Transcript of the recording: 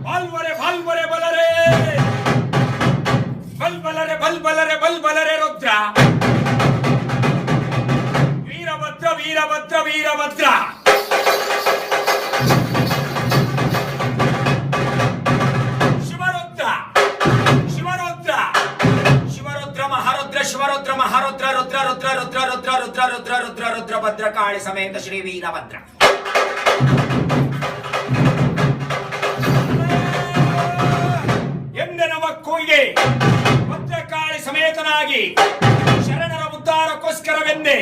ಬಾಲ್ವರೆ ಬಾಲ್ವರೆ ಬಲರೆ ಬಲ್ಬಲರೆ ಬಲ್ಬಲರೆ ಬಲ್ಬಲರೆ ರುದ್ರ ವೀರಭದ್ರ ವೀರಭದ್ರ ವೀರಭದ್ರ ಶಿವರುದ್ರ ಶಿವರುದ್ರ ಶಿವರುದ್ರ ಮಹಾರುದ್ರ ಶಿವರುದ್ರ ಮಹಾರುದ್ರ ರುದ್ರ ರುದ್ರ ರುದ್ರ ರುದ್ರ ರುದ್ರ ರುದ್ರ ರುದ್ರ ರುದ್ರ ಭದ್ರಕಾಳಿ ಸಮೇತ ಶ್ರೀ ವೀರಭದ್ರ ಎಂದನವ ಕೂಯಿಗೆ ಭದ್ರಕಾಳಿ ಸಮೇತನಾಗಿ ಶರಣರ ಉದ್ಧಾರಕ್ಕೋಸ್ಕರವೆಂದೇ